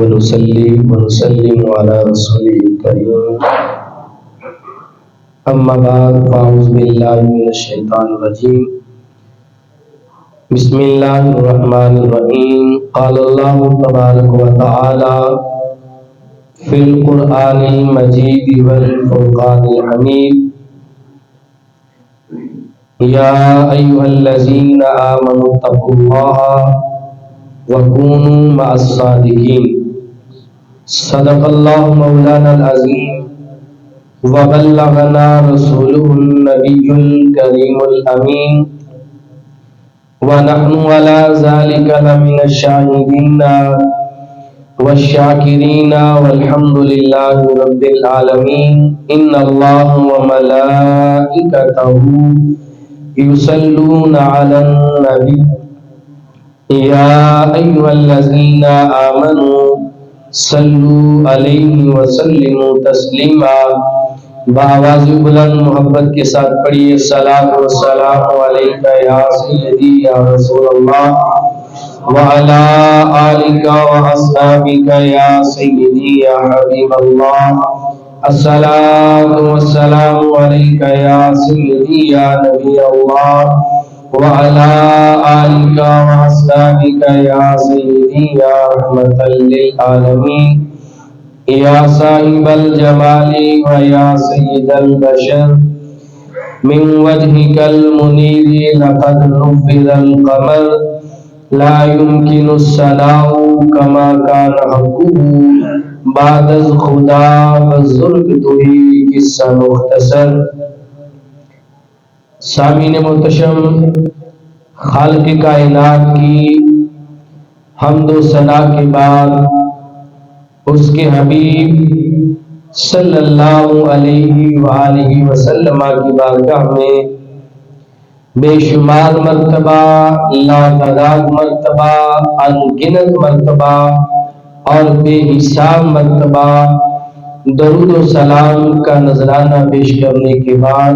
ونصلي ونسلم على رسوله الكريم أما بعد فأعوذ بالله من الشيطان الرجيم بسم الله الرحمن الرحيم قال الله تبارك وتعالى في القرآن المجيد والفرقان الحميد يا أيها الذين آمنوا اتقوا الله وكونوا مع الصادقين صدق الله مولانا العظيم وبلغنا رسوله النبي الكريم الأمين ونحن على ذلك لمن الشاهدين والشاكرين والحمد لله رب العالمين إن الله وملائكته يصلون على النبي يا أيها الذين آمنوا صلوا عليه وسلموا تسلیما بآواز بلند محبت کے ساتھ پڑھیے الصلاۃ والسلام علیک یا سیدی یا رسول اللہ وعلی آلک واصحابک یا سیدی یا حبیب اللہ الصلاۃ والسلام علیک یا سیدی یا نبی اللہ وعلى آلك وأصحابك يا سيدي يا رحمة للعالمين يا صاحب الجمال ويا سيد البشر من وجهك المنير لقد نفذ القمر لا يمكن الثناء كما كان حقه بعد خدا فزرقته قصة مختصر سامعین محتشم، خالق کائنات کی حمد و ثنا کے بعد اس کے حبیب صلی اللہ علیہ وآلہ وسلم کی بارگاہ میں بے شمار مرتبہ، لاتعداد مرتبہ، انگنت مرتبہ اور بے حساب مرتبہ درود و سلام کا نذرانہ پیش کرنے کے بعد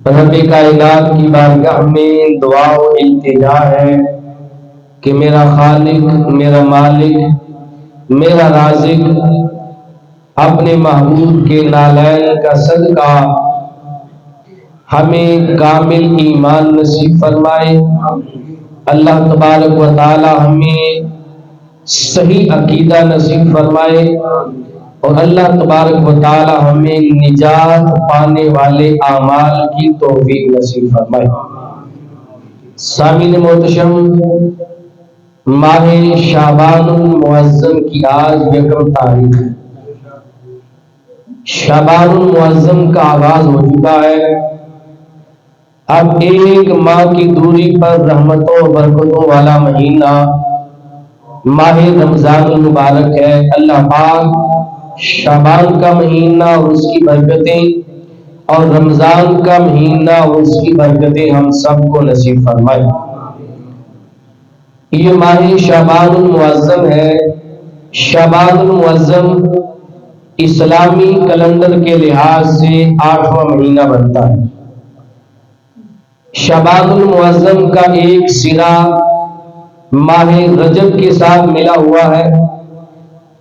رب کائنات کی بارگاہ میں دعا و التجا ہے کہ میرا خالق، میرا مالک، میرا رازق اپنے محبوب کے نالین کا صدقہ ہمیں کامل ایمان نصیب فرمائے۔ اللہ تبارک و تعالی ہمیں صحیح عقیدہ نصیب فرمائے اور اللہ تبارک و تعالی ہمیں نجات پانے والے اعمال کی توفیق نصیب فرمائے۔ سامعین محتشم، ماہ شعبان المعظم کی آج یکم تاریخ ہے۔ شعبان المعظم کا آغاز ہو چکا ہے۔ اب ایک ماہ کی دوری پر رحمتوں و برکتوں والا مہینہ ماہ رمضان المبارک ہے۔ اللہ پاک شعبان کا مہینہ اور اس کی برکتیں اور رمضان کا مہینہ اور اس کی برکتیں ہم سب کو نصیب فرمائے۔ یہ ماہ شعبان المعظم ہے۔ شعبان المعظم اسلامی کیلنڈر کے لحاظ سے 8واں مہینہ بنتا ہے۔ شعبان المعظم کا ایک سرا ماہ رجب کے ساتھ ملا ہوا ہے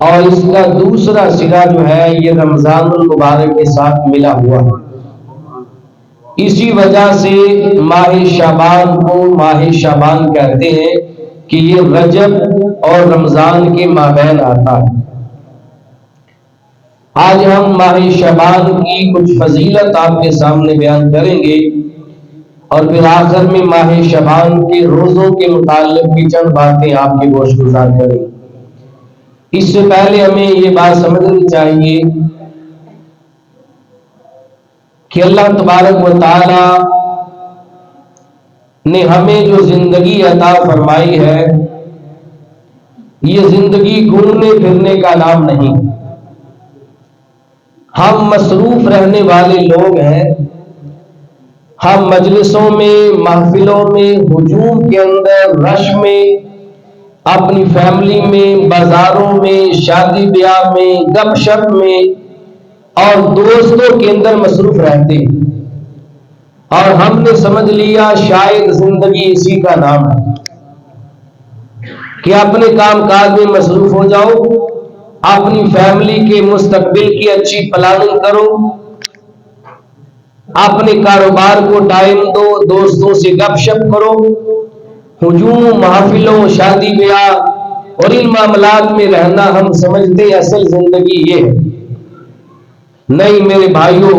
اور اس کا دوسرا سرا جو ہے یہ رمضان المبارک کے ساتھ ملا ہوا ہے۔ اسی وجہ سے ماہ شعبان کو ماہ شعبان کہتے ہیں کہ یہ رجب اور رمضان کے مابین آتا ہے۔ آج ہم ماہ شعبان کی کچھ فضیلت آپ کے سامنے بیان کریں گے اور پھر آخر میں ماہ شعبان کے روزوں کے متعلق بھی چند باتیں آپ کے گوش گزار کریں گے۔ اس سے پہلے ہمیں یہ بات سمجھنی چاہیے کہ اللہ تبارک و تعالی نے ہمیں جو زندگی عطا فرمائی ہے یہ زندگی گھومنے پھرنے کا نام نہیں۔ ہم مصروف رہنے والے لوگ ہیں۔ ہم مجلسوں میں، محفلوں میں، ہجوم کے اندر، رش میں، اپنی فیملی میں، بازاروں میں، شادی بیاہ میں، گپ شپ میں اور دوستوں کے اندر مصروف رہتے ہیں اور ہم نے سمجھ لیا شاید زندگی اسی کا نام ہے کہ اپنے کام کاج میں مصروف ہو جاؤ، اپنی فیملی کے مستقبل کی اچھی پلاننگ کرو، اپنے کاروبار کو ٹائم دو، دوستوں سے گپ شپ کرو، ہجوم محفلوں شادی بیاہ اور ان معاملات میں رہنا ہم سمجھتے ہیں اصل زندگی یہ ہے۔ نہیں میرے بھائیوں،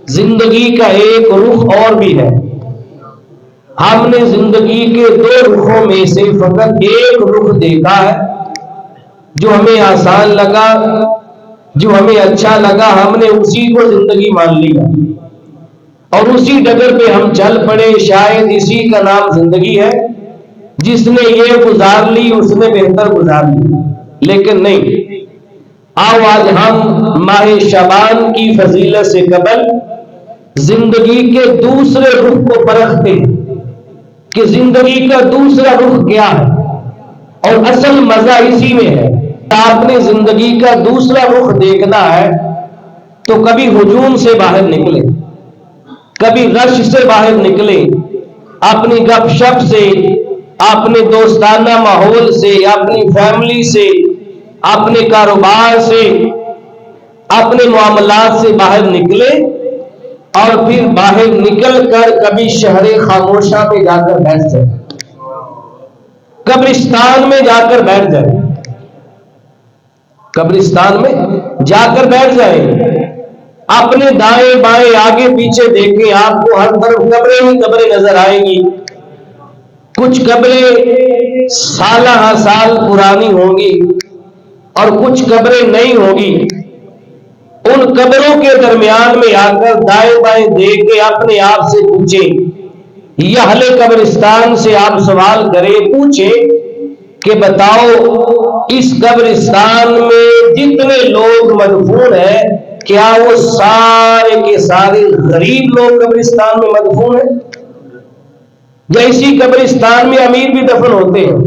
زندگی کا ایک رخ اور بھی ہے۔ ہم نے زندگی کے دو رخوں میں سے فقط ایک رخ دیکھا ہے جو ہمیں آسان لگا، جو ہمیں اچھا لگا، ہم نے اسی کو زندگی مان لیا اور اسی ڈگر پہ ہم چل پڑے۔ شاید اسی کا نام زندگی ہے، جس نے یہ گزار لی اس نے بہتر گزار لی، لیکن نہیں۔ آؤ آج ہم ماہ شعبان کی فضیلت سے قبل زندگی کے دوسرے رخ کو پرکھتے ہیں کہ زندگی کا دوسرا رخ کیا ہے، اور اصل مزہ اسی میں ہے۔ آپ نے زندگی کا دوسرا رخ دیکھنا ہے تو کبھی ہجوم سے باہر نکلے، کبھی رش سے باہر نکلے، اپنی گپ شپ سے، اپنے دوستانہ ماحول سے، اپنی فیملی سے، اپنے کاروبار سے، اپنے معاملات سے باہر نکلے، اور پھر باہر نکل کر کبھی شہر خاموشہ میں جا کر بیٹھ جائے، قبرستان میں جا کر بیٹھ جائے، قبرستان میں جا کر بیٹھ جائے۔ اپنے دائیں بائیں آگے پیچھے دیکھیں، آپ کو ہر طرف قبریں ہی قبریں نظر آئیں گی۔ کچھ قبریں سالہ ہر سال پرانی ہوں گی اور کچھ قبریں نئی ہوں گی۔ ان قبروں کے درمیان میں آ کر دائیں بائیں دیکھ کے اپنے آپ سے پوچھیں، یا اہل قبرستان سے آپ سوال کریں، پوچھیں کہ بتاؤ اس قبرستان میں جتنے لوگ مدفون ہیں کیا وہ سارے کے سارے غریب لوگ قبرستان میں مدفون ہیں، یا اسی قبرستان میں امیر بھی دفن ہوتے ہیں؟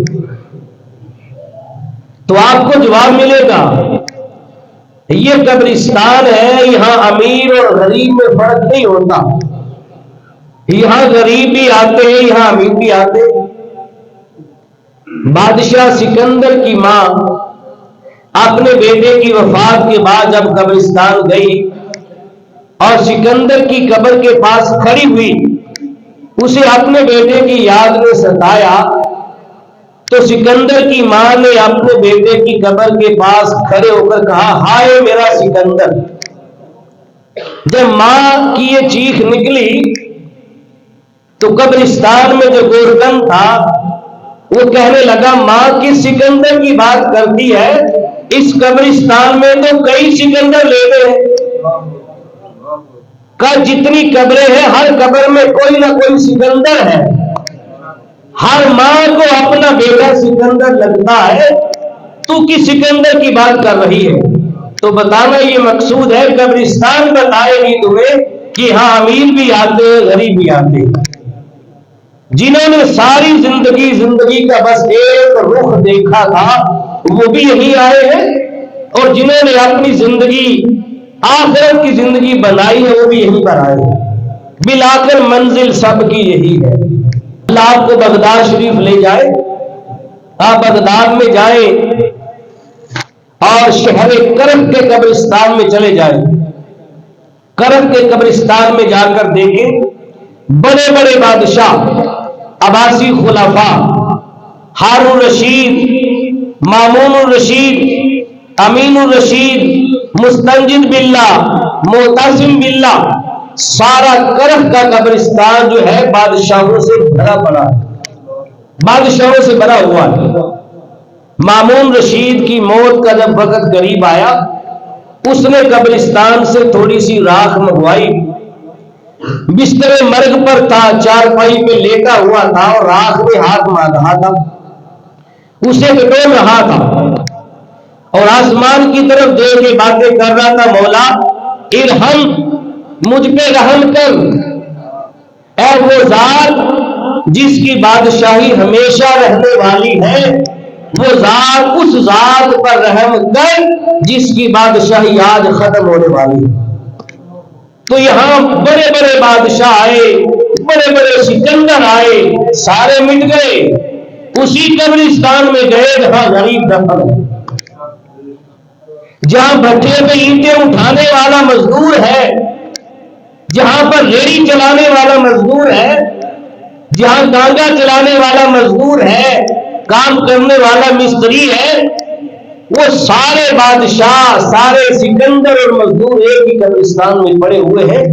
تو آپ کو جواب ملے گا یہ قبرستان ہے، یہاں امیر اور غریب میں فرق نہیں ہوتا، یہاں غریب بھی آتے ہیں، یہاں امیر بھی آتے ہیں۔ بادشاہ سکندر کی ماں اپنے بیٹے کی وفات کے بعد جب قبرستان گئی اور سکندر کی قبر کے پاس کھڑی ہوئی، اسے اپنے بیٹے کی یاد نے ستایا، تو سکندر کی ماں نے اپنے بیٹے کی قبر کے پاس کھڑے ہو کر کہا، ہائے میرا سکندر۔ جب ماں کی یہ چیخ نکلی تو قبرستان میں جو گورکن تھا وہ کہنے لگا، ماں کس سکندر کی بات کرتی ہے؟ اس قبرستان میں تو کئی سکندر لیتے ہیں، جتنی قبریں ہیں ہر قبر میں کوئی نہ کوئی سکندر ہے، ہر ماں کو اپنا بیٹا سکندر لگتا ہے، تو کس سکندر کی بات کر رہی ہے؟ تو بتانا یہ مقصود ہے، قبرستان بتائے گی تمہیں کہ ہاں امیر بھی آتے ہیں غریب بھی آتے ہیں۔ جنہوں نے ساری زندگی کا بس ایک رخ دیکھا تھا وہ بھی یہی آئے ہیں، اور جنہوں نے اپنی زندگی آخرت کی زندگی بنائی ہے وہ بھی یہی پر آئے ہیں۔ بالآخر منزل سب کی یہی ہے۔ اللہ آپ کو بغداد شریف لے جائے، آپ بغداد میں جائیں اور شہر کرخ کے قبرستان میں چلے جائیں، کرخ کے قبرستان میں جا کر دیکھیں بڑے بڑے بادشاہ، عباسی خلفاء، ہارون الرشید، مامون الرشید، امین الرشید، مستنجد باللہ، معتصم باللہ، سارا کرخ کا قبرستان جو ہے بادشاہوں سے بھرا پڑا ہے، بادشاہوں سے بھرا ہوا ہے۔ مامون رشید کی موت کا جب وقت قریب آیا، اس نے قبرستان سے تھوڑی سی راکھ منگوائی، بستر مرگ پر تھا، چارپائی پہ لیٹا ہوا تھا اور راکھ میں ہاتھ مار رہا تھا، اسے ڈٹول رہا تھا اور آسمان کی طرف دیکھ کے باتیں کر رہا تھا، مولا ارحم، مجھ پہ رحم کر، اے وہ ذات جس کی بادشاہی ہمیشہ رہنے والی ہے، وہ ذات اس ذات پر رحم کر جس کی بادشاہی آج ختم ہونے والی ہے۔ تو یہاں بڑے بڑے بادشاہ آئے، بڑے بڑے سکندر آئے، سارے مٹ گئے، اسی قبرستان میں گئے جہاں غریب دفن ہے، جہاں بھٹے پہ اینٹیں اٹھانے والا مزدور ہے، جہاں پر ریڑھی چلانے والا مزدور ہے، جہاں ڈانگا چلانے والا مزدور ہے، کام کرنے والا مستری ہے، وہ سارے بادشاہ، سارے سکندر اور مزدور ایک ہی قبرستان میں پڑے ہوئے ہیں۔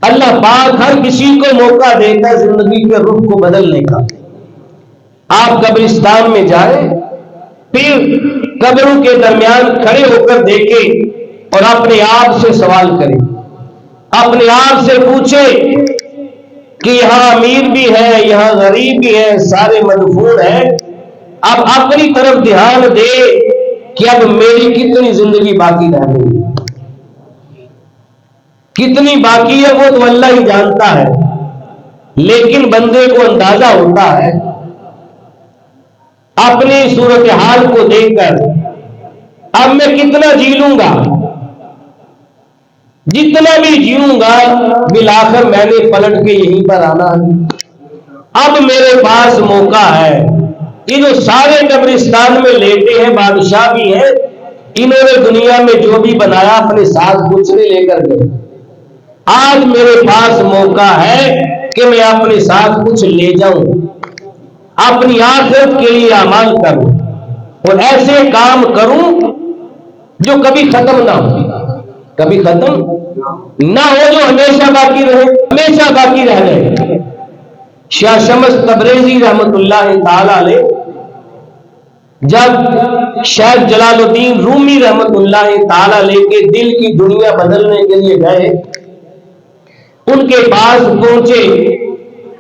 اللہ پاک ہر کسی کو موقع دیتا ہے زندگی کے رخ کو بدلنے کا۔ آپ قبرستان میں جائیں، پھر قبروں کے درمیان کھڑے ہو کر دیکھیں اور اپنے آپ سے سوال کریں، اپنے آپ سے پوچھیں کہ یہاں امیر بھی ہے، یہاں غریب بھی ہے، سارے مدفون ہیں۔ اب اپنی طرف دھیان دے کہ اب میری کتنی زندگی باقی رہ گئی، کتنی باقی ہے وہ تو اللہ ہی جانتا ہے، لیکن بندے کو اندازہ ہوتا ہے اپنی صورتحال کو دیکھ کر اب میں کتنا جی لوں گا، جتنا بھی جیوں گا بالآخر میں نے پلٹ کے یہیں پر آنا ہے۔ اب میرے پاس موقع ہے، یہ جو سارے قبرستان میں لیٹے ہیں بادشاہ بھی ہیں، انہوں نے دنیا میں جو بھی بنایا اپنے ساتھ کچھ نہیں لے کر گئے۔ آج میرے پاس موقع ہے کہ میں اپنے ساتھ کچھ لے جاؤں، اپنی آخرت کے لیے اعمال کروں اور ایسے کام کروں جو کبھی ختم نہ ہو، کبھی ختم نہ ہو، جو ہمیشہ باقی رہے، ہمیشہ باقی رہ جائے۔ شاہ شمس تبریزی رحمت اللہ تعالی علیہ جب شیخ جلال الدین رومی رحمت اللہ تعالی علیہ کے دل کی دنیا بدلنے کے لیے گئے، ان کے پاس پہنچے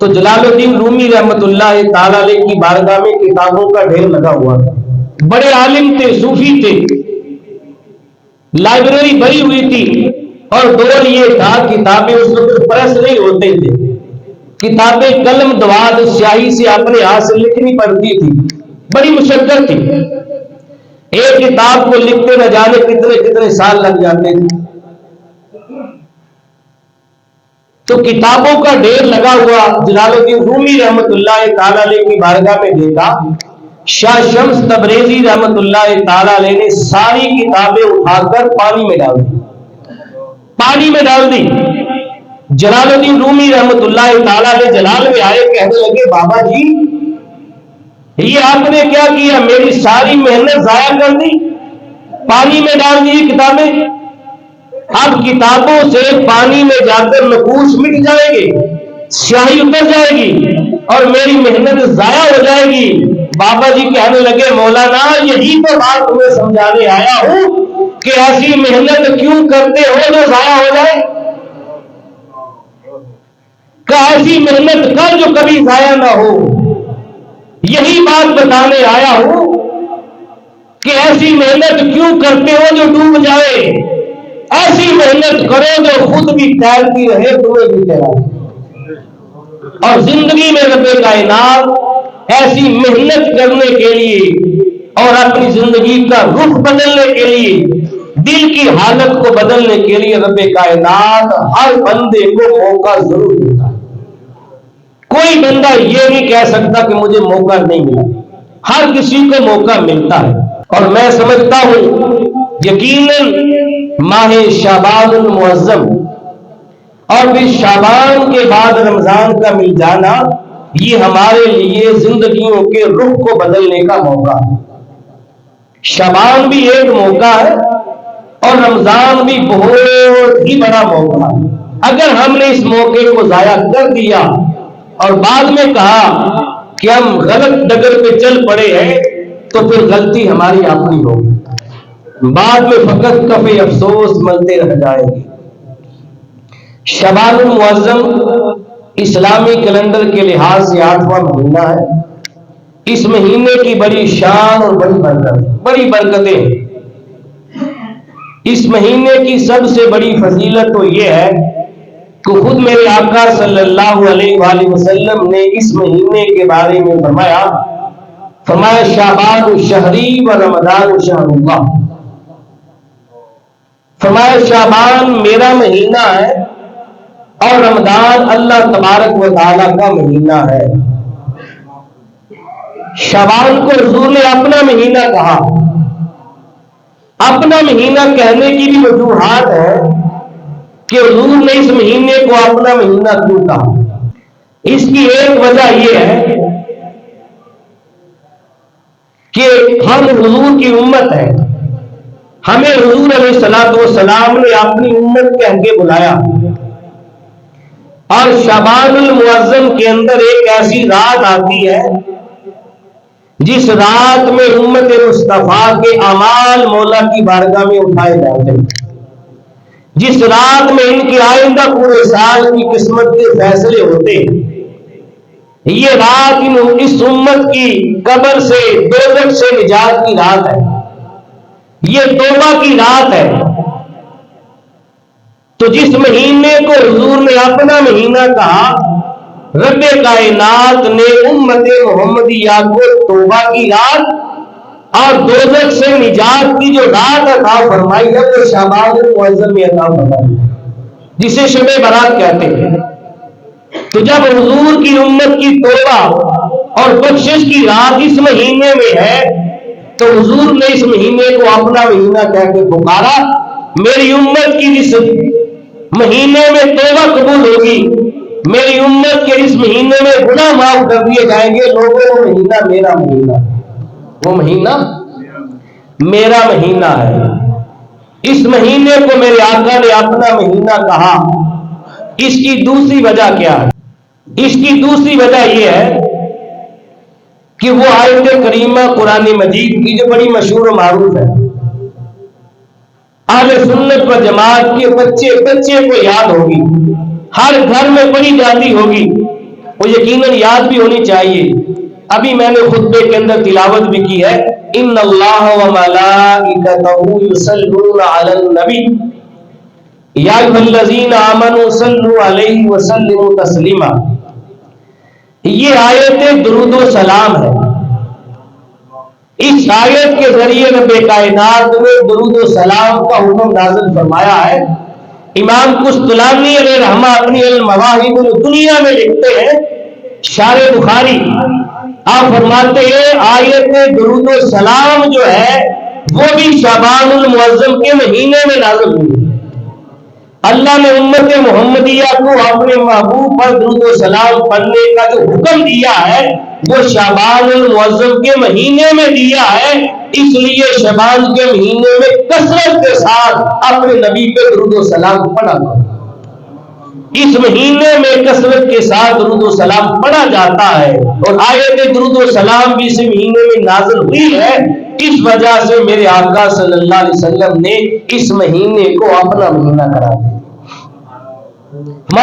تو جلال الدین رومی رحمت اللہ تعالی علیہ کی بارگاہ میں کتابوں کا ڈھیر لگا ہوا تھا۔ بڑے عالم تھے، صوفی تھے، لائبریری بھری ہوئی تھی، اور دور یہ تھا کتابیں اس وقت پریس نہیں ہوتے تھے، کتابیں قلم دواد سیاہی سے اپنے ہاتھ سے لکھنی پڑتی تھی، بڑی مشقت تھی، ایک کتاب کو لکھتے نہ جانے کتنے کتنے سال لگ جاتے تھے۔ تو کتابوں کا ڈھیر لگا ہوا جلال الدین رومی رحمت اللہ تعالی علیہ کی بارگاہ میں دیکھا، شاہ شمس تبریزی رحمت اللہ تعالی علیہ نے ساری کتابیں اٹھا کر پانی میں ڈال دی، پانی میں ڈال دی۔ جلال الدین رومی رحمت اللہ تعالی علیہ جلال میں آئے، کہنے لگے بابا جی یہ آپ نے کیا کیا، میری ساری محنت ضائع کر دی، پانی میں ڈال دی کتابیں۔ اب کتابوں سے پانی میں جا کر نقوش مٹ جائے گے، سیاہی اتر جائے گی اور میری محنت ضائع ہو جائے گی۔ بابا جی کہنے لگے مولانا یہی تو بات تمہیں سمجھانے آیا ہوں کہ ایسی محنت کیوں کرتے ہو جو ضائع ہو جائے، کہ ایسی محنت کر جو کبھی ضائع نہ ہو۔ یہی بات بتانے آیا ہوں کہ ایسی محنت کیوں کرتے ہو جو ڈوب جائے، ایسی محنت کرو جو خود بھی تیرتی رہے تمہیں بھی تیرا۔ اور زندگی میں رب کائنات ایسی محنت کرنے کے لیے اور اپنی زندگی کا رخ بدلنے کے لیے، دل کی حالت کو بدلنے کے لیے رب کائنات ہر بندے کو موقع ضرور دیتا ہے۔ کوئی بندہ یہ نہیں کہہ سکتا کہ مجھے موقع نہیں ملا، ہر کسی کو موقع ملتا ہے۔ اور میں سمجھتا ہوں یقیناً ماہ شعبان المعظم اور پھر شعبان کے بعد رمضان کا مل جانا، یہ ہمارے لیے زندگیوں کے رخ کو بدلنے کا موقع ہے۔ شعبان بھی ایک موقع ہے اور رمضان بھی بہت ہی بڑا موقع ہے۔ اگر ہم نے اس موقع کو ضائع کر دیا اور بعد میں کہا کہ ہم غلط ڈگر پہ چل پڑے ہیں تو پھر غلطی ہماری اپنی ہوگی، بعد میں فقط کفِ افسوس ملتے رہ جائیں گے۔ شعبان المعظم اسلامی کیلنڈر کے لحاظ سے 8واں مہینہ ہے۔ اس مہینے کی بڑی شان اور بڑی برکتیں۔ اس مہینے کی سب سے بڑی فضیلت تو یہ ہے کہ خود میرے آقا صلی اللہ علیہ وآلہ وسلم نے اس مہینے کے بارے میں فرمایا شعبان شہری و رمضان شہر اللہ، فرمایا شعبان میرا مہینہ ہے اور رمضان اللہ تبارک و تعالی کا مہینہ ہے۔ شعبان کو حضور نے اپنا مہینہ کہا. اپنا مہینہ کہنے کی بھی وجوہات ہے کہ حضور نے اس مہینے کو اپنا مہینہ کیوں کہا. اس کی ایک وجہ یہ ہے کہ ہم حضور کی امت ہیں. ہمیں حضور علیہ الصلوۃ والسلام نے اپنی امت کہہ کے بلایا، اور شعبان المعظم کے اندر ایک ایسی رات آتی ہے جس رات میں امت مصطفیٰ کے اعمال مولا کی بارگاہ میں اٹھائے جاتے ہیں، جس رات میں ان کی آئندہ پورے سال کی قسمت کے فیصلے ہوتے ہیں. یہ رات اس امت کی قبر سے، دوزخ سے نجات کی رات ہے، یہ توبہ کی رات ہے. تو جس مہینے کو حضور نے اپنا مہینہ کہا، رب کائنات نے امت محمدیہ کو توبہ کی رات اور دوزخ سے نجات کی جو رات عطا فرمائی ہے وہ شعبان المعظم میں عطا فرمائی ہے، جسے شب برات کہتے ہیں. تو جب حضور کی امت کی توبہ اور بخشش کی رات اس مہینے میں ہے تو حضور نے اس مہینے کو اپنا مہینہ کہہ کے پکارا. میری امت کی جس مہینے میں توبہ قبول ہوگی، میری امت کے اس مہینے میں گناہ معاف کر دیے جائیں گے. لوگوں وہ مہینہ میرا مہینہ، وہ مہینہ میرا مہینہ ہے. اس مہینے کو میرے آقا نے اپنا مہینہ کہا. اس کی دوسری وجہ کیا ہے؟ اس کی دوسری وجہ یہ ہے کہ وہ آیت کریمہ قرآن مجید کی جو بڑی مشہور و معروف ہے، اہل سنت و جماعت کے بچے کو یاد ہوگی، ہر گھر میں پڑھی جاتی ہوگی، وہ یقیناً یاد بھی ہونی چاہیے. ابھی میں نے خطبے کے اندر تلاوت بھی کی ہے، ان اللہ و ملائکتہ یصلون علی النبی یا ایھا الذین آمنوا صلوا علیہ وسلموا تسلیما. یہ آیت درود و سلام ہے. اس آیت کے ذریعے رب کائنات نے درود و سلام کا حکم نازل فرمایا ہے. امام قسطلانی علیہ رحمہ اپنی المواہب الدنیا میں لکھتے ہیں، شارح بخاری، آپ فرماتے ہیں آیت درود و سلام جو ہے وہ بھی شعبان المعظم کے مہینے میں نازل ہوئی. اللہ نے امت محمدیہ کو اپنے محبوب پر درود و سلام پڑھنے کا جو حکم دیا ہے وہ شعبان المعظم کے مہینے میں دیا ہے. اس لیے شعبان کے مہینے میں کثرت کے ساتھ اپنے نبی پہ درود و سلام پڑھا کرو. اس مہینے میں کثرت کے ساتھ درود و سلام پڑھا جاتا ہے، اور آیت درود و سلام بھی اس مہینے میں نازل ہوئی ہے. اس وجہ سے میرے آقا صلی اللہ علیہ وسلم نے اس مہینے کو اپنا مہینہ قرار دیا.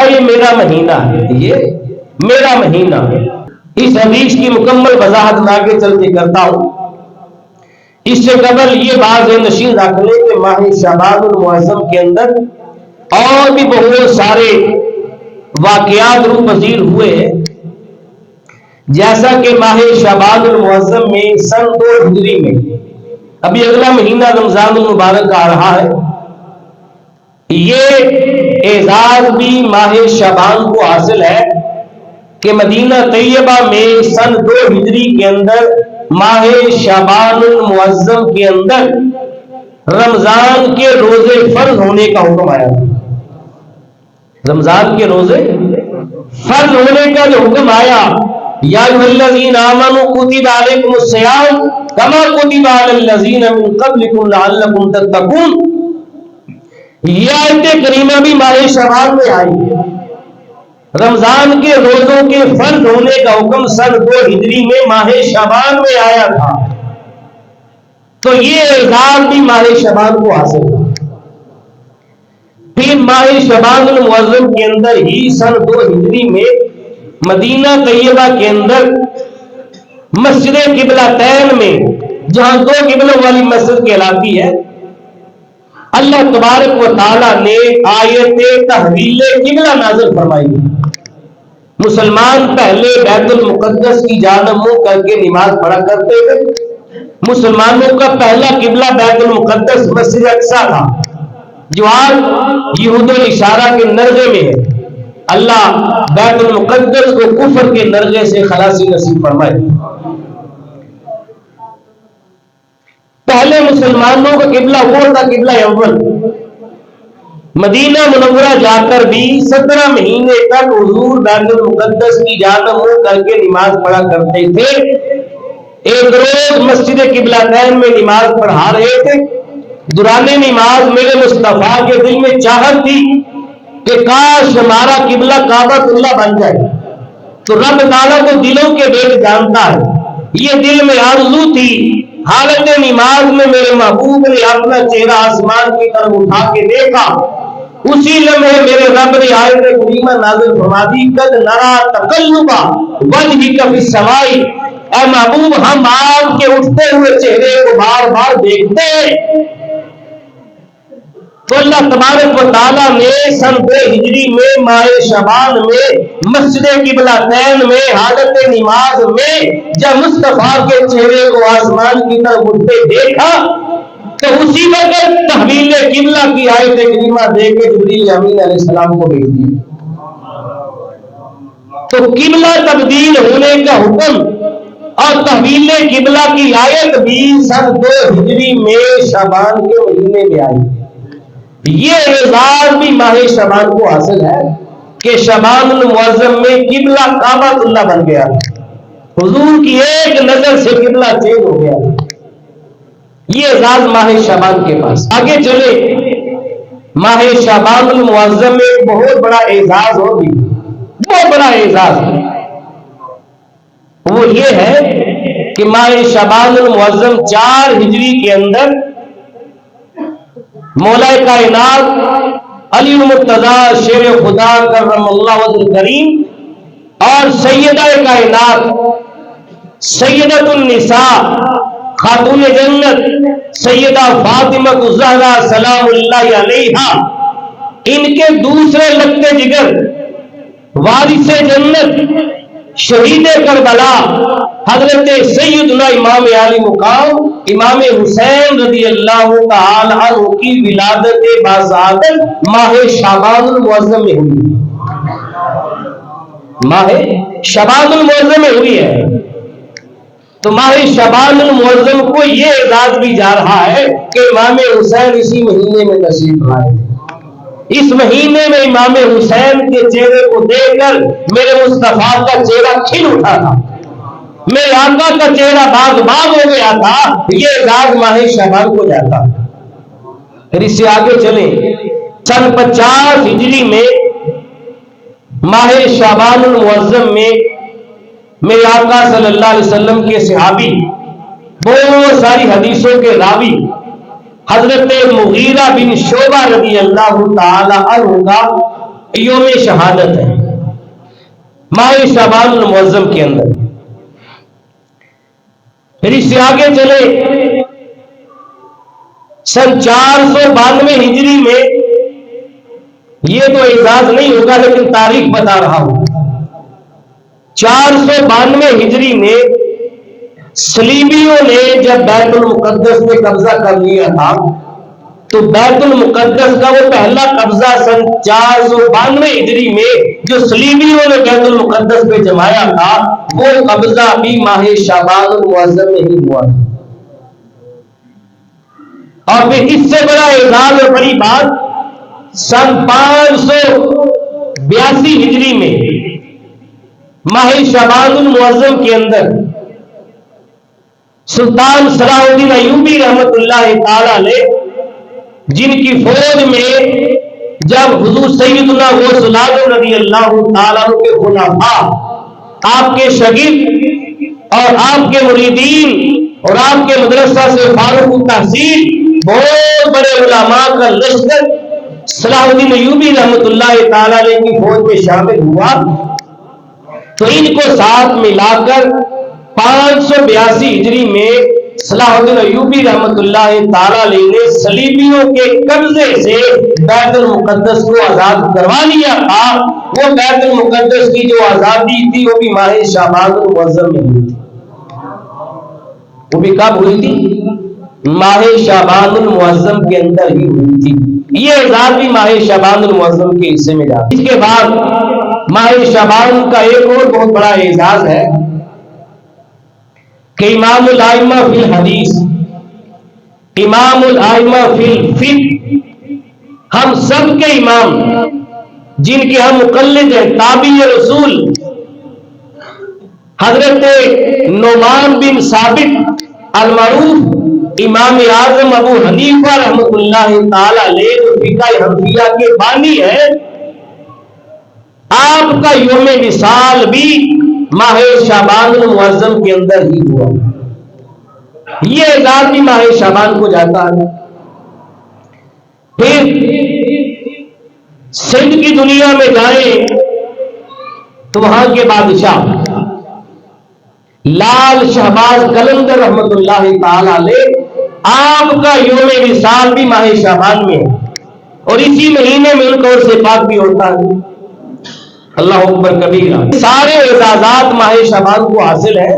یہ میرا مہینہ ہے، یہ میرا مہینہ ہے. اس حدیث کی مکمل وضاحت میں آگے چل کے کرتا ہوں. اس سے قبل یہ بات نشین رکھ لیں کہ ماہ شعبان المعظم کے اندر اور بھی بہت سارے واقعات روح پذیر ہوئے ہیں. جیسا کہ ماہ شعبان المعظم میں سن 2 ہجری میں، ابھی اگلا مہینہ رمضان المبارک آ رہا ہے، یہ اعزاز بھی ماہ شعبان کو حاصل ہے کہ مدینہ طیبہ میں سن 2 ہجری کے اندر ماہ شعبان المعظم کے اندر رمضان کے روزے فرض ہونے کا حکم آیا. رمضان کے روزے فرض ہونے کا جو حکم آیا، یا ایھا الذین آمنوا کتب علیکم الصیام کما کتب علی الذین من قبلکم لعلکم تتقون. یہ آیت کریمہ بھی ماہ شعبان میں آئی. رمضان کے روزوں کے فرض ہونے کا حکم سن 2 ہجری میں ماہ شعبان میں آیا تھا، تو یہ اعزاز بھی ماہ شعبان کو حاصل ہے. پھر ماہ شعبان المعظم کے اندر ہی سن 2 ہجری میں مدینہ طیبہ کے اندر مسجد قبلتین میں، جہاں 2 قبلوں والی مسجد کہلاتی ہے، اللہ تبارک و تعالی نے آیت تحویل قبلہ نازل فرمائی. مسلمان پہلے بیت المقدس کی جانب منہ کر کے نماز پڑھا کرتے تھے. مسلمانوں کا پہلا قبلہ بیت المقدس مسجد اقصی تھا، جو آج یہود الاشارہ کے نرغے میں ہے. اللہ بیت المقدس کو کفر کے نرغے سے خلاصی نصیب فرمائے. مسلمانوں کا قبلہ وہ تھا قبلہ اول. مدینہ منورہ جا کر بھی 17 مہینے تک حضور بیت المقدس کی جانب منہ کر کے نماز پڑھا کرتے تھے. ایک روز مسجد قبلتین میں نماز پڑھا رہے تھے. دوران نماز میرے مصطفیٰ کے دل میں چاہت تھی کہ کاش ہمارا قبلہ کعبۃ اللہ بن جائے. تو رب تعالیٰ کو دلوں کے بھید جانتا ہے. یہ دل میں آرزو تھی. حالت نماز میں میرے محبوب نے اپنا چہرہ آسمان کی طرف اٹھا کے دیکھا. اسی لمحے میرے رب نے آیت کریمہ نازل فرما دی قد نرا تقلب وجهک فی السماء. اے محبوب ہم آپ کے اٹھتے ہوئے چہرے کو بار بار دیکھتے ہیں. تو اللہ تبارک و تعالیٰ نے سن 2 ہجری میں ماہ شعبان میں مسجد قبلتین میں حالت نماز میں جب مصطفیٰ کے چہرے کو آسمان کی طرف اٹھتے دیکھا تو اسی وقت تحویل قبلہ کی آیت کریمہ دے کے جبریل امین علیہ السلام کو بھیج دی. تو قبلہ تبدیل ہونے کا حکم اور تحویل قبلہ کی آیت بھی سن 2 ہجری میں شعبان کے مہینے میں آئی. یہ اعزاز بھی ماہ شعبان کو حاصل ہے کہ شعبان المعظم میں قبلہ کعبۃ اللہ بن گیا. حضور کی ایک نظر سے قبلہ چینج ہو گیا. یہ اعزاز ماہ شعبان کے پاس. آگے چلے ماہ شعبان المعظم میں ایک بہت بڑا اعزاز اور بھی بہت بڑا اعزاز ہے. وہ یہ ہے کہ ماہ شعبان المعظم 4 ہجری کے اندر مولا کائنات علی المرتضی شیر خدا کرم اللہ وجہ الکریم اور سیدہ کائنات سیدۃ النساء خاتون جنت سیدہ فاطمہ الزہرا سلام اللہ علیہا ان کے دوسرے لگتے جگر وارث جنت شہید کربلا حضرت سیدنا امام عالی مقام امام حسین رضی اللہ تعالی عنہ کی ولادت باسعادت ماہ شعبان المعظم میں ہوئی. ماہ شعبان المعظم میں ہوئی ہے. تو ماہ شعبان المعظم کو یہ اعزاز بھی جا رہا ہے کہ امام حسین اسی مہینے میں تشریف لائے. اس مہینے میں امام حسین کے چہرے کو دیکھ کر میرے مصطفیٰ کا چہرہ کھل اٹھا تھا. میرے آقا کا چہرہ باغ باغ ہو گیا تھا. یہ اعزاز ماہ شعبان کو جاتا. پھر اس سے آگے چلیں سن 50 ہجری میں ماہ شعبان المعظم میں میرے آقا صلی اللہ علیہ وسلم کے صحابی بہت ساری حدیثوں کے راوی حضرت مغیرہ بن شعبہ رضی اللہ تعالی عنہ کا یوم شہادت ہے ماہ شعبان المعظم کے اندر. پھر اس سے آگے چلے سن 492 ہجری میں یہ تو اعزاز نہیں ہوگا لیکن تاریخ بتا رہا ہوں. 492 ہجری میں صلیبیوں نے جب بیت المقدس میں قبضہ کر لیا تھا تو بیت المقدس کا وہ پہلا قبضہ سن 492 ہجری میں جو صلیبیوں نے بیت المقدس پہ جمایا تھا وہ قبضہ بھی ماہ شعبان المعظم میں ہی ہوا. اور پھر اس سے بڑا اعزاز اور بڑی بات سن 582 ہجری میں ماہ شعبان المعظم کے اندر سلطان صلاح الدین ایوبی رحمت اللہ تعالی علیہ جن کی فوج میں جب حضور سیدنا غوث العظم رضی اللہ تعالیٰ عنہ کے خلفاء آپ کے شاگرد اور آپ کے مریدین اور آپ کے مدرسہ سے فارغ التحصیل بہت بڑے علماء کا لشکر صلاح الدین ایوبی رحمت اللہ تعالی علیہ کی فوج میں شامل ہوا تو ان کو ساتھ ملا کر 582 ہجری میں صلاح الدین ایوبی رحمت اللہ تعالی علیہ نے صلیبیوں کے قبضے سے بیت المقدس کو آزاد کروا لیا تھا. وہ بیت المقدس کی جو آزادی تھی وہ بھی ماہ شعبان المعظم میں ہوئی تھی. وہ بھی کب ہوئی تھی؟ ماہ شعبان المعظم کے اندر ہی ہوئی تھی. یہ اعزاز بھی ماہ شعبان المعظم کے حصے میں جاتا. اس کے بعد ماہ شعبان کا ایک اور بہت بڑا اعزاز ہے کہ امام الائمہ فی الحدیث امام الائمہ فی الفقہ، ہم سب کے امام جن کے ہم مقلد ہیں، تابعی رسول، حضرت نعمان بن ثابت المعروف امام اعظم ابو حنیفہ رحمۃ اللہ تعالی علیہ جو فقہ حنفیہ کے بانی ہے، آپ کا یوم وصال بھی ماہ شعبان المعظم کے اندر ہی ہوا۔ یہ اعزاز بھی ماہ شعبان کو جاتا ہے۔ پھر سندھ کی دنیا میں جائیں تو وہاں کے بادشاہ لال شہباز قلندر رحمت اللہ تعالی علیہ، آپ کا یوم وصال بھی ماہ شعبان میں ہے، اور اسی مہینے میں ان کا عرس پاک بھی ہوتا ہے۔ اللہ اکبر کبیرہ۔ سارے اعزازات ماہ شعبان کو حاصل ہیں،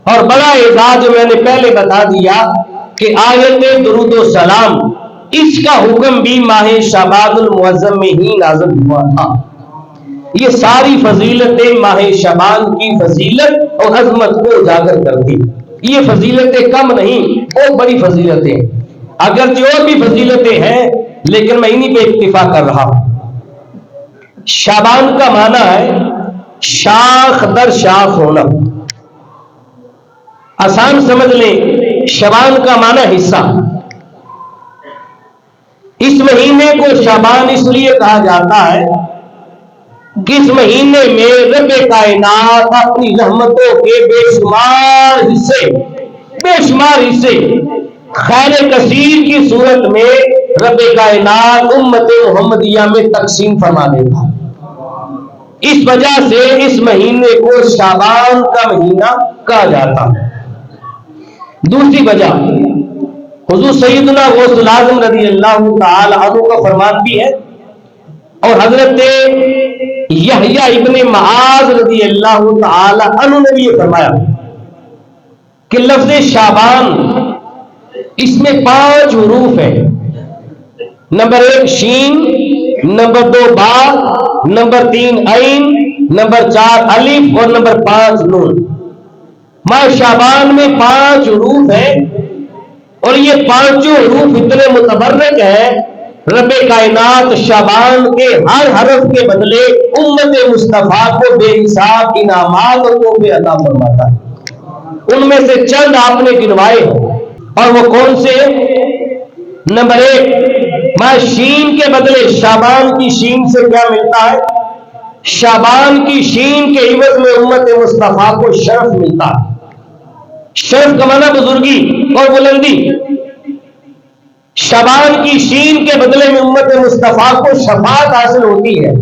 اور بڑا اعزاز جو میں نے پہلے بتا دیا کہ آیت درود و سلام، اس کا حکم بھی ماہ شعبان المعظم میں ہی نازل ہوا تھا۔ یہ ساری فضیلتیں ماہ شعبان کی فضیلت اور عظمت کو اجاگر کرتی۔ یہ فضیلتیں کم نہیں، بہت بڑی فضیلتیں، اگرچہ اور بھی فضیلتیں ہیں لیکن میں انہی پہ اکتفا کر رہا ہوں۔ شعبان کا معنی ہے شاخ در شاخ ہونا۔ آسان سمجھ لیں، شعبان کا معنی حصہ۔ اس مہینے کو شعبان اس لیے کہا جاتا ہے کہ اس مہینے میں رب کائنات اپنی رحمتوں کے بے شمار حصے خیر کثیر کی صورت میں رب کائنات امت محمدیہ میں تقسیم فرما دیتا۔ اس وجہ سے اس مہینے کو شعبان کا مہینہ کہا جاتا ہے۔ دوسری وجہ، حضور سیدنا غوث العظم رضی اللہ تعالی عنہ کا فرمان بھی ہے، اور حضرت یحییٰ ابن معاذ رضی اللہ تعالی عنہ نے بھی یہ فرمایا کہ لفظ شعبان، اس میں 5 حروف ہیں۔ نمبر 1 شین، نمبر 2 با، نمبر 3 عین، نمبر 4 الف، اور نمبر 5 نون۔ ماہ شعبان میں 5 حروف ہیں، اور یہ 5 حروف اتنے متبرک ہیں، رب کائنات شعبان کے ہر حرف کے بدلے امت مصطفیٰ کو بے حساب انعامات اور تحفے عطا فرماتا ہے۔ ان میں سے چند آپ نے گنوائے ہیں، اور وہ کون سے؟ نمبر 1، ماہ شین کے بدلے شعبان کی شین سے کیا ملتا ہے؟ شعبان کی شین کے عوض میں امت مصطفیٰ کو شرف ملتا ہے۔ شرف کا معنی بزرگی اور بلندی۔ شعبان کی شین کے بدلے میں امت مصطفیٰ کو شفاعت حاصل ہوتی ہے۔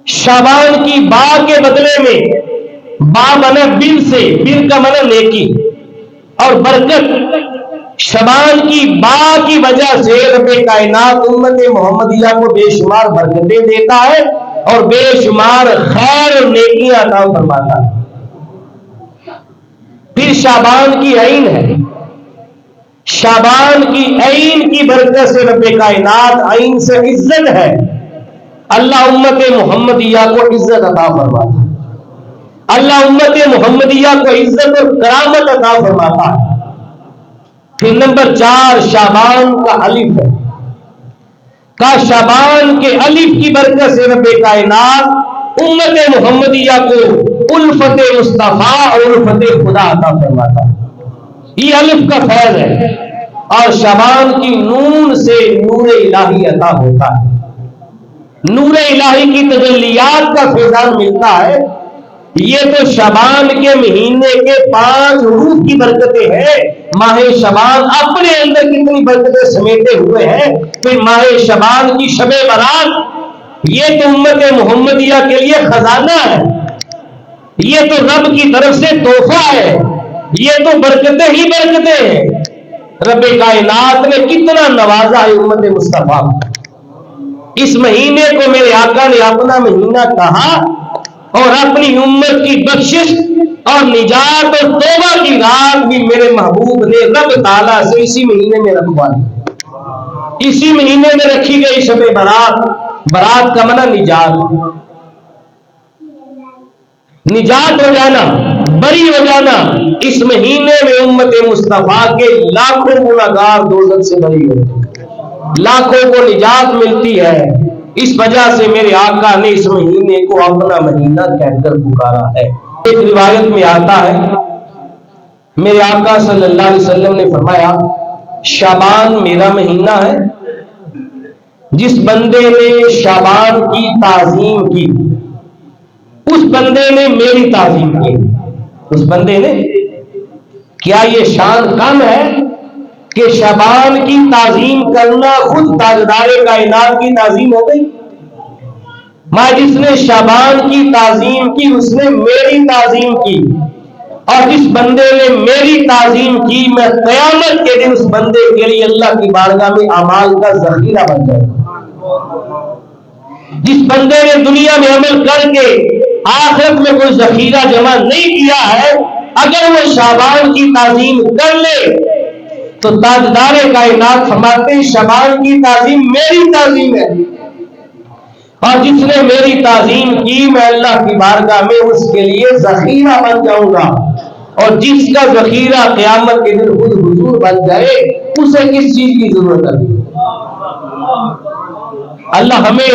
شعبان کی با کے بدلے میں، با معنی بر سے، بر کا معنی نیکی اور برکت۔ شعبان کی با کی وجہ سے رب کائنات امت محمدیہ کو بے شمار برکتیں دیتا ہے اور بے شمار خیر اور نیکیاں عطا فرماتا ہے۔ پھر شعبان کی عین ہے۔ شعبان کی عین کی برکت سے رب کائنات، عین سے عزت ہے، اللہ امت محمدیہ کو عزت عطا فرماتا ہے۔ اللہ امت محمدیہ کو عزت اور کرامت عطا فرماتا ہے۔ پھر نمبر 4 شعبان کا الف ہے۔ شعبان کے الف کی برکت سے رب کائنات امت محمدیہ کو الفت مصطفیٰ اور الفت خدا عطا فرماتا ہے۔ یہ الف کا فیض ہے، اور شعبان کی نون سے نور الہی عطا ہوتا ہے۔ نور الہی کی تجلیات کا فیضان ملتا ہے۔ یہ تو شعبان کے مہینے کے 5 حروف کی برکتیں ہیں۔ ماہ شعبان اپنے اندر کتنی برکتیں سمیٹے ہوئے ہیں۔ پھر ماہ شعبان کی شب برات، یہ تو امت محمدیہ کے لیے خزانہ ہے، یہ تو رب کی طرف سے تحفہ ہے، یہ تو برکتیں ہی برکتیں ہیں۔ رب کائنات نے کتنا نوازا ہے امت مصطفیٰ۔ اس مہینے کو میرے آقا نے اپنا مہینہ کہا، اور اپنی امت کی بخشش اور نجات اور توبہ کی رات بھی میرے محبوب نے رب تعالیٰ سے اسی مہینے میں رکھوا دی۔ اسی مہینے میں رکھی گئی شب برات۔ برات کا معنی نجات، نجات ہو جانا، بری ہو جانا، اس مہینے میں امت مصطفیٰ کے لاکھوں گناہگار دوزخ سے بری ہوتے ہیں، لاکھوں کو نجات ملتی ہے۔ اس وجہ سے میرے آقا نے اس مہینے کو اپنا مہینہ کہہ کر پکارا ہے۔ ایک روایت میں آتا ہے، میرے آقا صلی اللہ علیہ وسلم نے فرمایا، شعبان میرا مہینہ ہے، جس بندے نے شعبان کی تعظیم کی اس بندے نے میری تعظیم کی۔ اس بندے نے، کیا یہ شان کم ہے کہ شعبان کی تعظیم کرنا خود تاجدار کائنات کی تعظیم ہو گئی؟ میں جس نے شعبان کی تعظیم کی اس نے میری تعظیم کی، اور جس بندے نے میری تعظیم کی میں قیامت کے دن اس بندے کے لیے اللہ کی بارگاہ میں اعمال کا ذخیرہ بن جاؤں۔ جس بندے نے دنیا میں عمل کر کے آخرت میں کوئی ذخیرہ جمع نہیں کیا ہے، اگر وہ شعبان کی تعظیم کر لے تو تاجدار کائنات فرماتے ہیں شعبان کی تعظیم میری تعظیم ہے، اور جس نے میری تعظیم کی میں اللہ کی بارگاہ میں اس کے لیے ذخیرہ بن جاؤں گا۔ اور جس کا ذخیرہ قیامت کے دن خود حضور بن جائے اسے کس چیز کی ضرورت ہے؟ اللہ ہمیں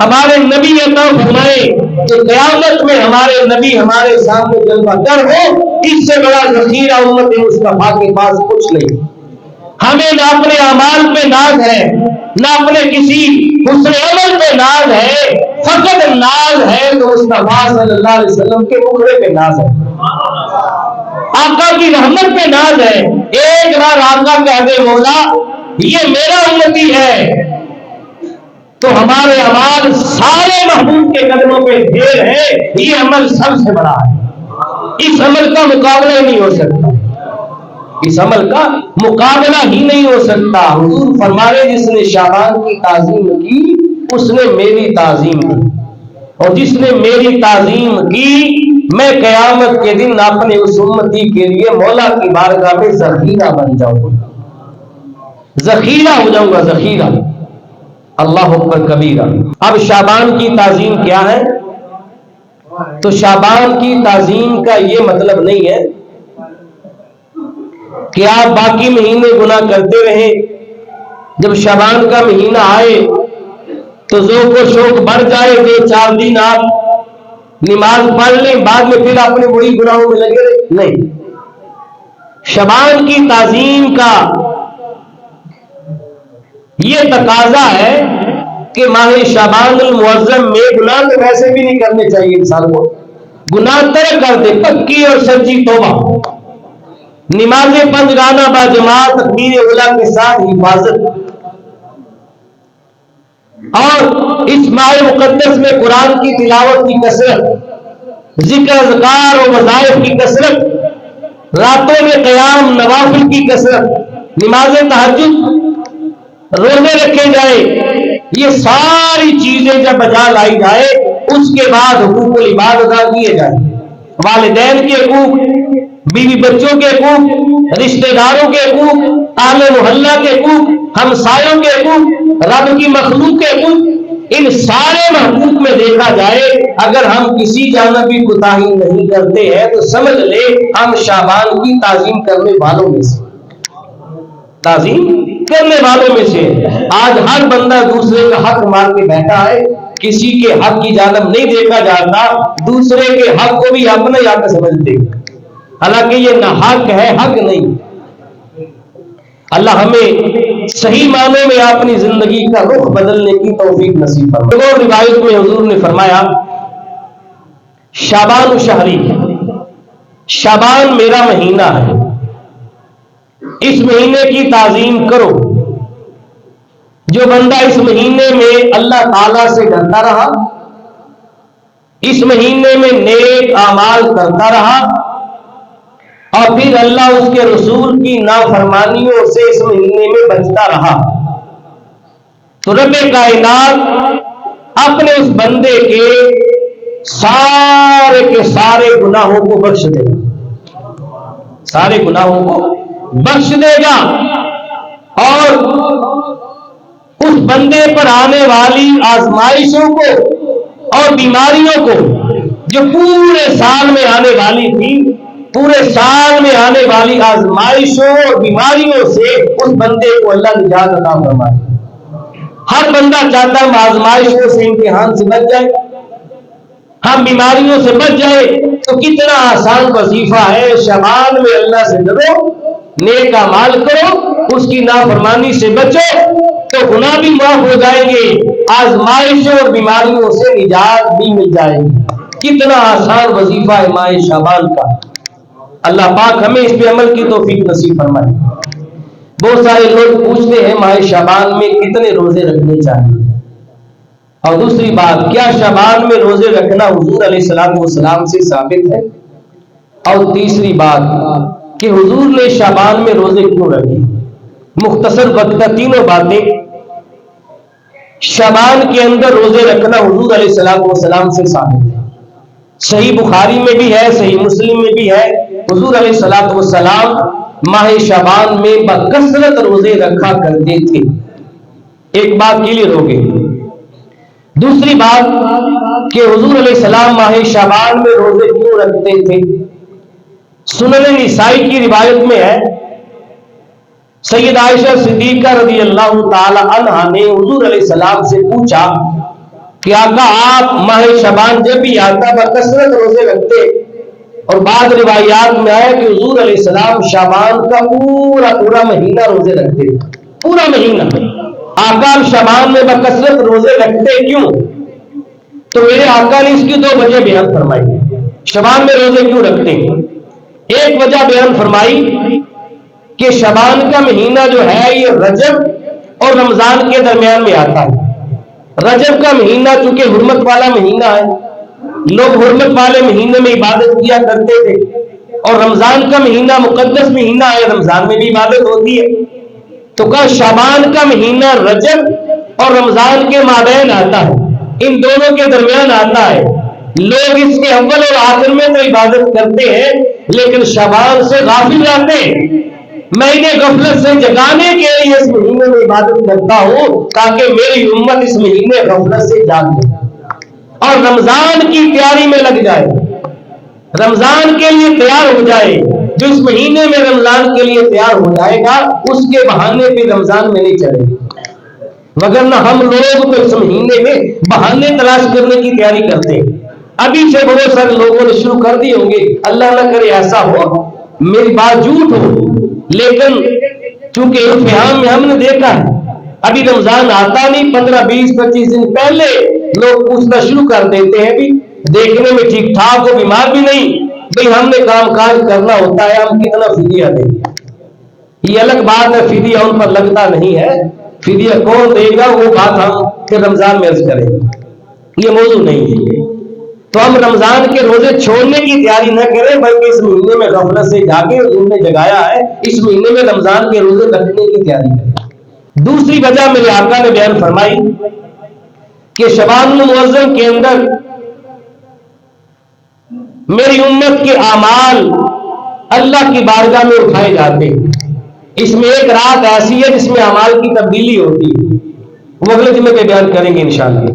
ہمارے نبی عطا فرمائے کہ قیامت میں ہمارے نبی ہمارے سامنے جلوہ گر ہو، اس سے بڑا ذخیرہ امت مصطفیٰ کے پاس کچھ نہیں۔ ہمیں نہ اپنے اعمال پہ ناز ہے، نہ اپنے کسی حسن عمل پہ ناز ہے، فقط ناز ہے تو مصطفیٰ صلی اللہ علیہ وسلم کے مکھڑے پہ ناز ہے، آقا کی رحمت پہ ناز ہے۔ ایک بار آقا کہہ دے مولا یہ میرا امتی ہے تو ہمارے اعمال سارے محبوب کے قدموں پہ ڈھیر ہے، یہ عمل سب سے بڑا ہے، اس عمل کا مقابلہ ہی نہیں ہو سکتا، اس عمل کا مقابلہ ہی نہیں ہو سکتا۔ حضور فرمانے جس نے شعبان کی تعظیم کی اس نے میری تعظیم کی، اور جس نے میری تعظیم کی میں قیامت کے دن اپنے اس امتی کے لیے مولا کی بارگاہ میں ذخیرہ بن جاؤں گا، ذخیرہ ہو جاؤں گا، ذخیرہ۔ اللہ اکبر کبیرہ۔ اب شعبان کی تعظیم کیا ہے؟ تو شعبان کی تعظیم کا یہ مطلب نہیں ہے کہ آپ باقی مہینے گناہ کرتے رہیں، جب شعبان کا مہینہ آئے تو ذوق و شوق بڑھ جائے، 2-4 دن آپ نماز پڑھ لیں، بعد میں پھر اپنے بری گناہوں میں لگے رہے، نہیں۔ شعبان کی تعظیم کا یہ تقاضا ہے کہ ماہ شعبان المعظم میں گناہ تو ویسے بھی نہیں کرنے چاہیے، انسان کو گناہ ترک کر دے، پکی اور سچی توبہ، نماز پنجگانہ باجماعت تکبیر اولیٰ کے ساتھ حفاظت، اور اس ماہ مقدس میں قرآن کی تلاوت کی کثرت، ذکر اذکار و وظائف کی کثرت، راتوں میں قیام نوافل کی کثرت، نماز تہجد، روزے رکھے جائے، یہ ساری چیزیں جب بجا لائی جائے اس کے بعد حقوق العباد ادا کیے جائیں، والدین کے حقوق، بیوی بچوں کے حقوق، رشتہ داروں کے حقوق، اہل محلہ کے حقوق، ہمسایوں کے حقوق، رب کی مخلوق کے حقوق، ان سارے حقوق میں دیکھا جائے اگر ہم کسی جانب بھی کوتاہی نہیں کرتے ہیں تو سمجھ لے ہم شعبان کی تعظیم کرنے والوں میں سے، تعظیم کرنے والوں میں سے۔ آج ہر بندہ دوسرے کا حق مار کے بیٹھا ہے، کسی کے حق کی جانب نہیں دیکھا جاتا، دوسرے کے حق کو بھی اپنا ہی حق سمجھتے، حالانکہ یہ نہ حق ہے، حق نہیں۔ اللہ ہمیں صحیح معنوں میں اپنی زندگی کا رخ بدلنے کی توفیق نصیب فرمائے۔ اور روایت میں حضور نے فرمایا شعبان شہری، شعبان میرا مہینہ ہے، اس مہینے کی تعظیم کرو۔ جو بندہ اس مہینے میں اللہ تعالی سے ڈرتا رہا، اس مہینے میں نیک اعمال کرتا رہا، اور پھر اللہ اس کے رسول کی نافرمانیوں سے اس مہینے میں بچتا رہا، تو رب کائنات اپنے اس بندے کے سارے گناہوں کو بخش دے گا، سارے گناہوں کو بخش دے گا، اور اس بندے پر آنے والی آزمائشوں کو اور بیماریوں کو جو پورے سال میں آنے والی تھی، پورے سال میں آنے والی آزمائشوں اور بیماریوں سے اس بندے کو اللہ نجات عطا فرمائے۔ ہر بندہ چاہتا ہے آزمائشوں سے، امتحان سے بچ جائے، ہم بیماریوں سے بچ جائے۔ تو کتنا آسان وظیفہ ہے، شعبان میں اللہ سے ڈرو، نیک اعمال کرو، اس کی نافرمانی سے بچو تو گناہ بھی معاف ہو جائیں گے، آزمائشوں اور بیماریوں سے نجات بھی مل جائے گی۔ کتنا آسان وظیفہ ہے ماہ شعبان کا۔ اللہ پاک ہمیں اس پہ عمل کی توفیق نصیب فرمائے۔ بہت سارے لوگ پوچھتے ہیں ماہ شعبان میں کتنے روزے رکھنے چاہیے، اور دوسری بات، کیا شعبان میں روزے رکھنا حضور علیہ السلام سے ثابت ہے، اور تیسری بات کہ حضور نے شعبان میں روزے کیوں رکھے۔ مختصر وقت کا تینوں باتیں۔ شعبان کے اندر روزے رکھنا حضور علیہ السلام سے ثابت ہے، صحیح بخاری میں بھی ہے، صحیح مسلم میں بھی ہے، حضور علیہ السلام ماہ شعبان میں بکثرت روزے رکھا کرتے تھے۔ ایک بات کلیئر ہو گئی۔ دوسری بات کہ حضور علیہ السلام ماہ شعبان میں روزے کیوں رکھتے تھے۔ سنن نسائی کی روایت میں ہے، سید عائشہ صدیقہ رضی اللہ تعالی عنہا نے حضور علیہ السلام سے پوچھا کہ آقا آپ ماہ شعبان جب بھی آتا بکثرت روزے رکھتے، اور بعض روایات میں آیا کہ حضور علیہ السلام شعبان کا پورا مہینہ روزے رکھتے، پورا مہینہ۔ آقا شعبان میں بکثرت روزے رکھتے کیوں؟ تو میرے آقا نے اس کی دو وجہ بیان فرمائی، شعبان میں روزے کیوں رکھتے ہیں۔ ایک وجہ بیان فرمائی کہ شعبان کا مہینہ جو ہے یہ رجب اور رمضان کے درمیان میں آتا ہے۔ رجب کا مہینہ چونکہ حرمت والا مہینہ ہے، لوگ حرمت والے مہینے میں عبادت کیا کرتے تھے، اور رمضان کا مہینہ مقدس مہینہ ہے، رمضان میں بھی عبادت ہوتی ہے۔ تو کہا شعبان کا مہینہ رجب اور رمضان کے مابین آتا ہے، ان دونوں کے درمیان آتا ہے۔ لوگ اس کے اول اور آخر میں تو عبادت کرتے ہیں، لیکن شعبان سے غافل رہتے ہیں۔ میں انہیں غفلت سے جگانے کے لیے اس مہینے میں عبادت کرتا ہوں تاکہ میری امت اس مہینے غفلت سے جاگے اور رمضان کی تیاری میں لگ جائے، رمضان کے لیے تیار ہو جائے۔ جو اس مہینے میں رمضان کے لیے تیار ہو جائے گا اس کے بہانے پہ رمضان میں نہیں چلے گا، وگرنہ ہم لوگ تو اس مہینے میں بہانے تلاش کرنے کی تیاری کرتے ہیں۔ ابھی سے بہت سارے لوگوں نے شروع کر دی ہوں گے، اللہ نہ کرے ایسا ہو، میری بات جھوٹ ہو، لیکن چونکہ اتحام میں ہم نے دیکھا ہے ابھی رمضان آتا نہیں، 15 20 25 دن پہلے لوگ پوچھنا شروع کر دیتے ہیں، بھی دیکھنے میں ٹھیک ٹھاک ہو، بیمار بھی نہیں، بھئی ہم نے کام کاج کرنا ہوتا ہے، ہم کتنا فدیہ دیں گے۔ یہ الگ بات ہے، فدیہ ان پر لگتا نہیں ہے، فدیہ کون دے گا وہ بات ہم پھر رمضان میں عرض کریں گے، یہ موضوع نہیں ہے۔ تو ہم رمضان کے روزے چھوڑنے کی تیاری نہ کریں، بلکہ اس مہینے میں غفلت سے جاگے، انہوں نے جگایا ہے، اس مہینے میں رمضان کے روزے رکھنے کی تیاری کریں۔ دوسری وجہ میرے آقا نے بیان فرمائی کہ شعبان المعظم کے اندر میری امت کے اعمال اللہ کی بارگاہ میں اٹھائے جاتے ہیں۔ اس میں ایک رات ایسی ہے جس میں اعمال کی تبدیلی ہوتی ہے، وہ اگلے جمعے پہ بیان کریں گے انشاءاللہ۔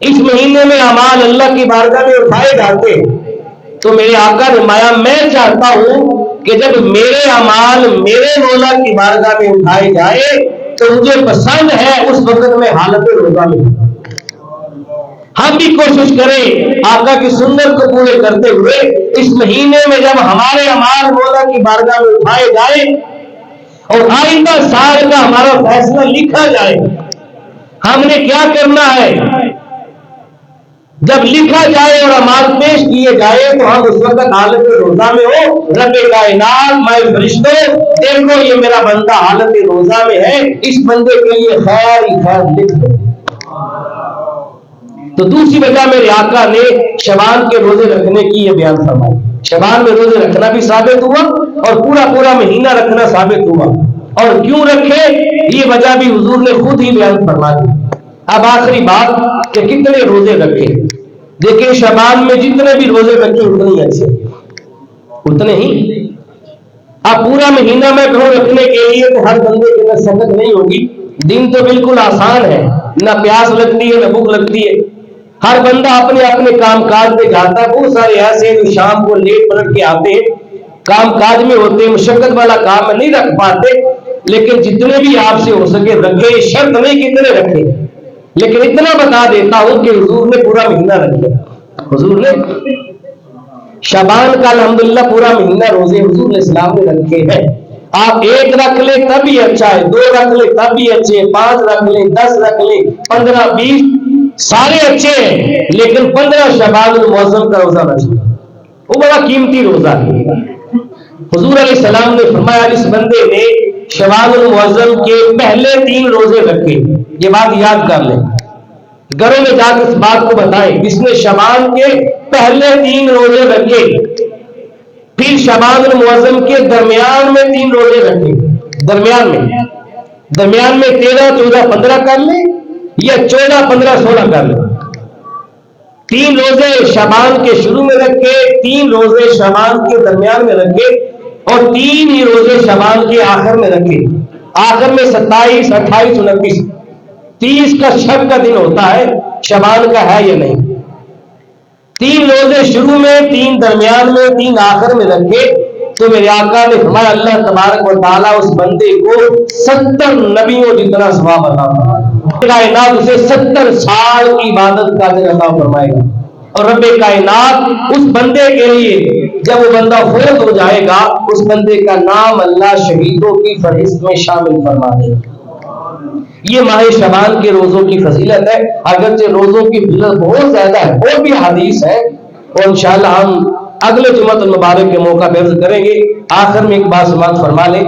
اس مہینے میں اعمال اللہ کی بارگاہ میں اٹھائے جاتے ہیں، تو میرے آقا نے فرمایا میں چاہتا ہوں کہ جب میرے اعمال میرے مولا کی بارگاہ میں اٹھائے جائے تو مجھے پسند ہے اس وقت میں حالت روزہ میں ہم بھی کوشش کریں آقا کی سنت کو پورے کرتے ہوئے اس مہینے میں جب ہمارے اعمال مولا کی بارگاہ میں اٹھائے جائے اور آئندہ سال کا ہمارا فیصلہ لکھا جائے، ہم نے کیا کرنا ہے، جب لکھا جائے اور اعمال پیش کیے جائے تو ہم اس وقت حالت روزہ میں ہو، رب کائنات میں فرشتوں دیکھو یہ میرا بندہ حالت روزہ میں ہے، اس بندے کے لیے خیر ہی خیر لکھ دو۔ تو دوسری وجہ میرے آقا نے شعبان کے روزے رکھنے کی یہ بیان فرمائی، شعبان میں روزے رکھنا بھی ثابت ہوا اور پورا مہینہ رکھنا ثابت ہوا، اور کیوں رکھے یہ وجہ بھی حضور نے خود ہی بیان فرما دی۔ اب آخری بات کہ کتنے روزے رکھے، دیکھیں شعبان میں جتنے بھی روزے رکھے اتنے ہی اچھے، اتنے ہی۔ اب پورا مہینہ میں کہوں رکھنے کے لیے تو ہر بندے کے اندر سخت نہیں ہوگی، دن تو بالکل آسان ہے، نہ پیاس لگتی ہے نہ بھوک لگتی ہے، ہر بندہ اپنے اپنے کام کاج پہ جاتا ہے. بہت سارے ایسے جو شام کو لیٹ پلٹ کے آتے ہیں, کام کاج میں ہوتے ہیں, مشقت والا کام میں نہیں رکھ پاتے, لیکن جتنے بھی آپ سے ہو سکے رکھے. شرط نہیں کتنے رکھے, لیکن اتنا بتا دیتا ہوں کہ حضور نے پورا مہینہ رکھا. حضور نے شعبان کا الحمدللہ پورا مہینہ روزے حضور علیہ السلام نے رکھے ہیں. آپ ایک رکھ لیں تب بھی اچھا ہے, 2 رکھ لیں تب بھی اچھے ہیں, 5 رکھ لیں, 10 رکھ لیں, 15, 20 سارے اچھے ہیں, لیکن 15 شعبان المعظم کا روزہ رکھنا وہ بڑا قیمتی روزہ ہے. حضور علیہ السلام نے فرمایا جس بندے نے شعبان المعظم کے پہلے 3 روزے رکھے, یہ بات یاد کر لیں, گھروں میں جا کر اس بات کو بتائیں, جس نے شعبان کے پہلے 3 روزے رکھے, پھر شعبان المعظم کے درمیان میں 3 روزے رکھے, درمیان میں 13, 14, 15 کر لیں یا 14, 15, 16 کر لیں. 3 روزے شعبان کے شروع میں رکھے, 3 روزے شعبان کے درمیان میں رکھے, اور 3 ہی روزے شعبان کے آخر میں رکھے. آخر میں 27, 28, 29, 30 کا شب کا دن ہوتا ہے, شعبان کا ہے یا نہیں. 3 روزے شروع میں, 3 درمیان میں, 3 آخر میں رکھے, تو میرے آقا نے فرمایا اللہ تبارک و تعالیٰ اس بندے کو 70 نبیوں جتنا ثواب عطا فرمائے. کائنات اسے 70 سال کی عبادت کا اجر عطا فرمائے گا. اور رب کائنات اس بندے کے لیے جب وہ بندہ فوت ہو جائے گا, اس بندے کا نام اللہ شہیدوں کی فہرست میں شامل فرما دے گا. یہ ماہ شعبان کے روزوں کی فضیلت ہے. اگرچہ روزوں کی فضیلت بہت زیادہ ہے, اور بھی حدیث ہے, اور انشاءاللہ ہم اگلے جمعۃ المبارک کے موقع پہ عرض کریں گے. آخر میں ایک بات سماعت فرما لیں.